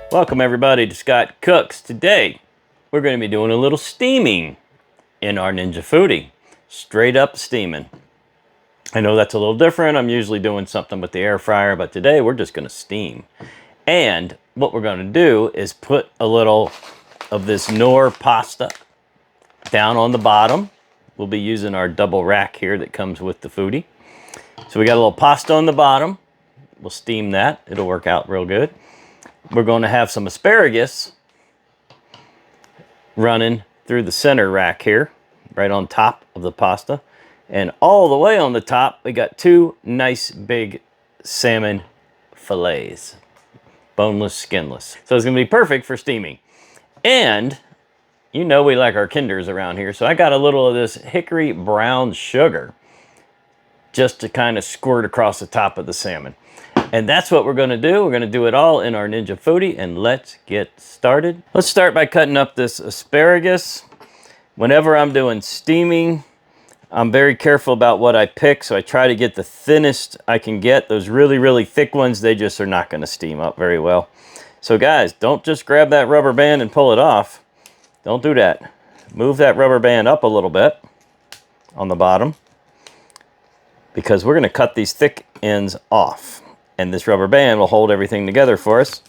Welcome everybody to Scott Cooks. Today we're going to be doing a little steaming in our Ninja Foodi. Straight up steaming. I know that's a little different. I'm usually doing something with the air fryer, but today we're just going to steam. And what we're going to do is put a little of this Knorr pasta down on the bottom. We'll be using our double rack here that comes with the Foodi. So we got a little pasta on the bottom. We'll steam that. It'll work out real good. We're going to have some asparagus running through the center rack here, right on top of the pasta. And all the way on the top, we got two nice big salmon fillets. Boneless, skinless. So it's going to be perfect for steaming. And you know we like our Kinders around here, so I got a little of this hickory brown sugar just to kind of squirt across the top of the salmon. And that's what we're going to do. We're going to do it all in our Ninja Foodi, and let's get started. Let's start by cutting up this asparagus. Whenever I'm doing steaming, I'm very careful about what I pick, so I try to get the thinnest I can get. Those really, really thick ones, they just are not going to steam up very well. So guys, don't just grab that rubber band and pull it off. Don't do that. Move that rubber band up a little bit on the bottom, because we're going to cut these thick ends off. And this rubber band will hold everything together for us,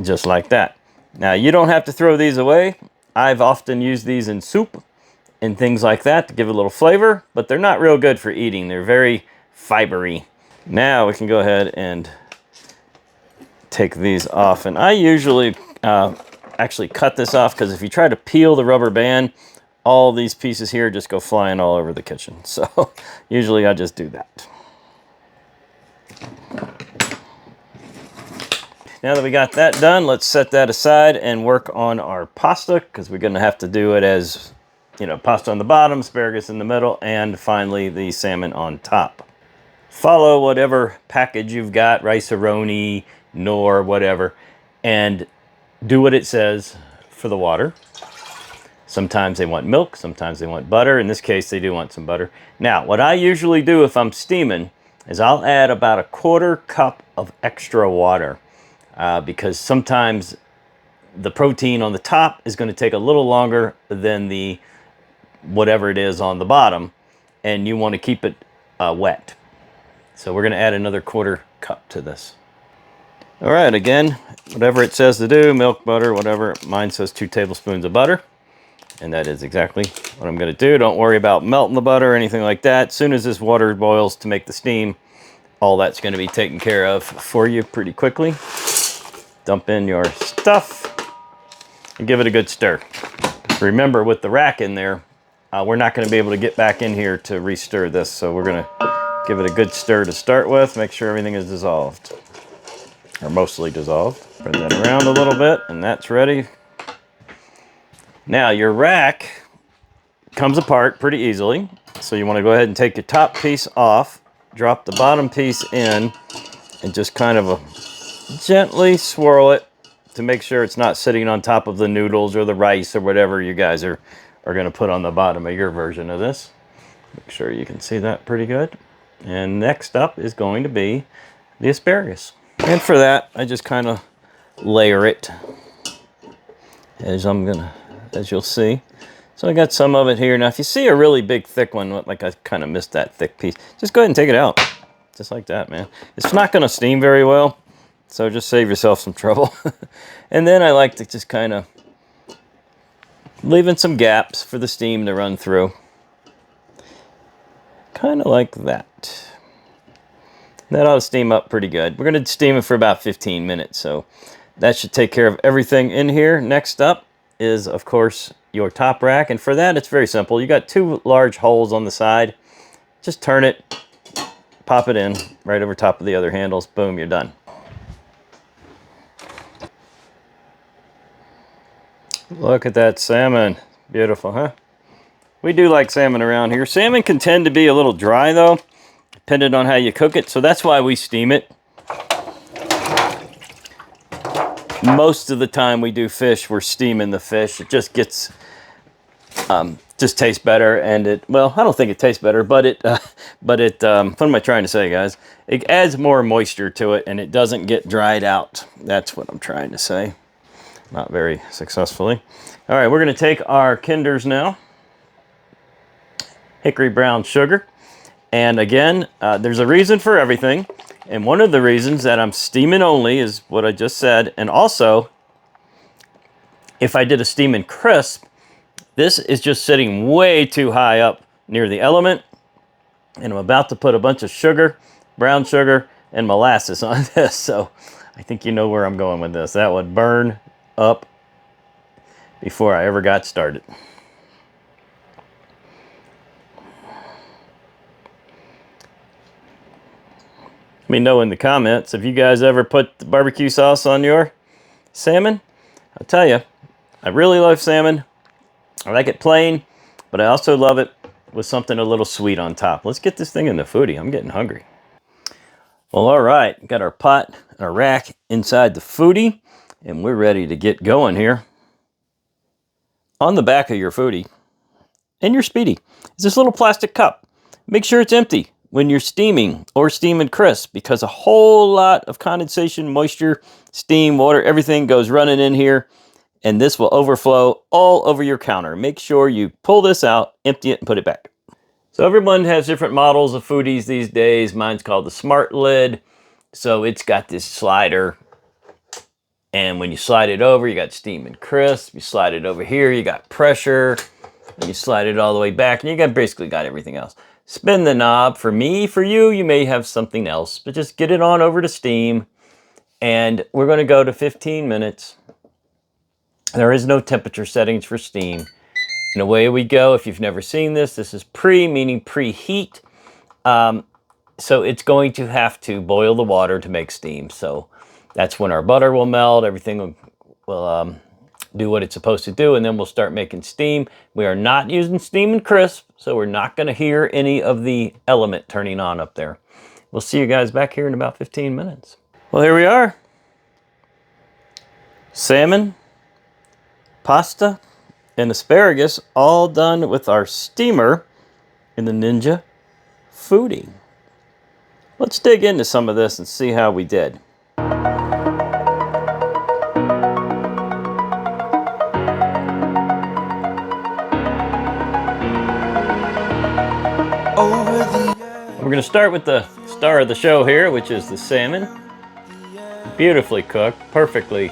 just like that. Now, you don't have to throw these away. I've often used these in soup and things like that to give it a little flavor, but they're not real good for eating. They're very fibery. Now we can go ahead and take these off. And I usually actually cut this off, because if you try to peel the rubber band, all these pieces here just go flying all over the kitchen. So usually I just do that. Now that we got that done, let's set that aside and work on our pasta, because we're going to have to do it as, you know, pasta on the bottom, asparagus in the middle, and finally the salmon on top. Follow whatever package you've got, Rice-A-Roni, Knorr, whatever, and do what it says for the water. Sometimes they want milk, sometimes they want butter. In this case, they do want some butter. Now, what I usually do if I'm steaming is I'll add about a 1/4 cup of extra water, because sometimes the protein on the top is going to take a little longer than the whatever it is on the bottom, and you want to keep it wet. So we're going to add another 1/4 cup to this. All right, again, whatever it says to do, milk, butter, whatever. Mine says 2 tablespoons of butter, and that is exactly what I'm going to do. Don't worry about melting the butter or anything like that. As soon as this water boils to make the steam, all that's going to be taken care of for you pretty quickly. Dump in your stuff and give it a good stir. Remember, with the rack in there, we're not going to be able to get back in here to re-stir this, so we're going to give it a good stir to start with. Make sure everything is dissolved, or mostly dissolved. Spread that around a little bit, and that's ready. Now, your rack comes apart pretty easily, so you want to go ahead and take your top piece off, drop the bottom piece in, and just kind of gently swirl it to make sure it's not sitting on top of the noodles or the rice or whatever you guys are going to put on the bottom of your version of this. Make sure you can see that pretty good. And next up is going to be the asparagus. And for that, I just kind of layer it as you'll see. So I got some of it here. Now, if you see a really big, thick one, like I kind of missed that thick piece, just go ahead and take it out. Just like that, man. It's not going to steam very well, so just save yourself some trouble. And then I like to just kind of leaving some gaps for the steam to run through. Kind of like that. That ought to steam up pretty good. We're going to steam it for about 15 minutes, so that should take care of everything in here. Next up is, of course, your top rack, and for that it's very simple. You got 2 large holes on the side. Just turn it, pop it in right over top of the other handles. Boom, you're done. Look at that salmon. Beautiful, huh? We do like salmon around here. Salmon can tend to be a little dry though, depending on how you cook it, so that's why we steam it. Most of the time we do fish, we're steaming the fish. It just gets just tastes better, and well, I don't think it tastes better, but what am I trying to say, guys? It adds more moisture to it, and it doesn't get dried out. That's what I'm trying to say. Not very successfully. All right, we're going to take our Kinders now. Hickory brown sugar. And again, there's a reason for everything. And one of the reasons that I'm steaming only is what I just said. And also, if I did a steam and crisp, this is just sitting way too high up near the element. And I'm about to put a bunch of sugar, brown sugar, and molasses on this. So I think you know where I'm going with this. That would burn up before I ever got started. Let me know in the comments if you guys ever put the barbecue sauce on your salmon. I'll tell you, I really love salmon. I like it plain, but I also love it with something a little sweet on top. Let's get this thing in the Foodi. I'm getting hungry. Well, all right. Got our pot, our rack inside the Foodi, and we're ready to get going here. On the back of your Foodi and your Speedy is this little plastic cup. Make sure it's empty when you're steaming or steaming crisp, because a whole lot of condensation, moisture, steam, water, everything goes running in here, and this will overflow all over your counter. Make sure you pull this out, empty it, and put it back. So everyone has different models of Foodis these days. Mine's called the Smart Lid. So it's got this slider, and when you slide it over, you got steam and crisp. You slide it over here, you got pressure, and you slide it all the way back, and you basically got everything else. Spin the knob. For me, for you, you may have something else, but just get it on over to steam, and we're going to go to 15 minutes. There is no temperature settings for steam. And away we go. If you've never seen this, this is pre, meaning preheat. So it's going to have to boil the water to make steam. So that's when our butter will melt, everything will do what it's supposed to do, and then we'll start making steam. We are not using steam and crisp, so we're not going to hear any of the element turning on up there. We'll see you guys back here in about 15 minutes. Well, here we are. Salmon, pasta, and asparagus all done with our steamer in the Ninja Foodi. Let's dig into some of this and see how we did. We're going to start with the star of the show here, which is the salmon. Beautifully cooked, perfectly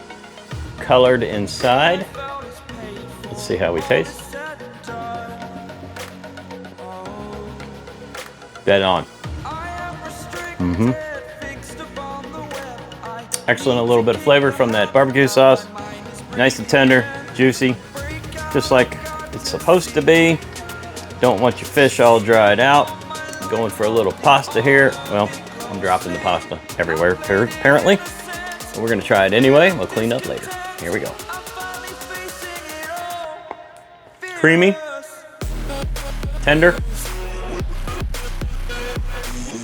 colored inside. Let's see how we taste. Dead on. Excellent, a little bit of flavor from that barbecue sauce. Nice and tender, juicy, just like it's supposed to be. Don't want your fish all dried out. Going for a little pasta here. Well, I'm dropping the pasta everywhere, apparently. But we're gonna try it anyway. We'll clean up later. Here we go. Creamy, tender.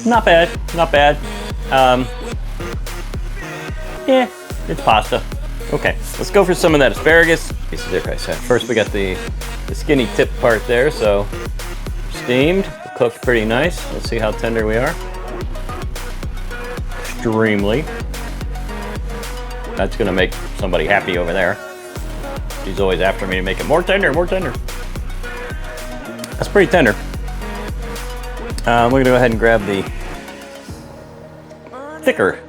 Not bad, not bad. Yeah, it's pasta. Okay, let's go for some of that asparagus. First we got the skinny tip part there, so steamed. Cooked pretty nice. Let's see how tender we are. Extremely. That's gonna make somebody happy over there. She's always after me to make it more tender, more tender. That's pretty tender. We're gonna go ahead and grab the thicker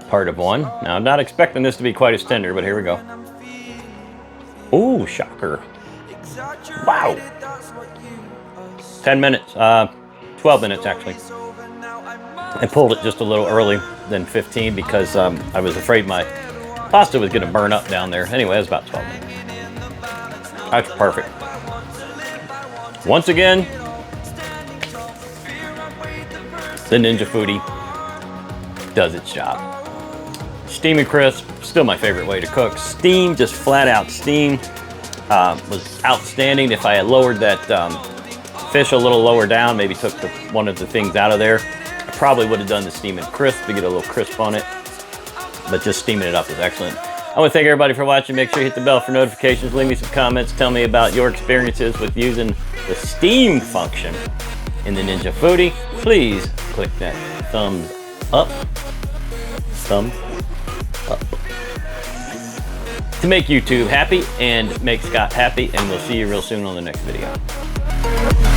part of one. Now, I'm not expecting this to be quite as tender, but here we go. Ooh, shocker. Wow. 10 minutes, 12 minutes actually. I pulled it just a little early than 15 because I was afraid my pasta was gonna burn up down there. Anyway, it was about 12 minutes. That's perfect. Once again, the Ninja Foodi does its job. Steam and crisp, still my favorite way to cook. Steam, just flat out steam, was outstanding. If I had lowered that fish a little lower down, maybe took one of the things out of there, I probably would have done the steam and crisp to get a little crisp on it, but just steaming it up is excellent. I want to thank everybody for watching. Make sure you hit the bell for notifications. Leave me some comments. Tell me about your experiences with using the steam function in the Ninja Foodi. Please click that thumbs up. Thumb up. To make YouTube happy and make Scott happy. And we'll see you real soon on the next video.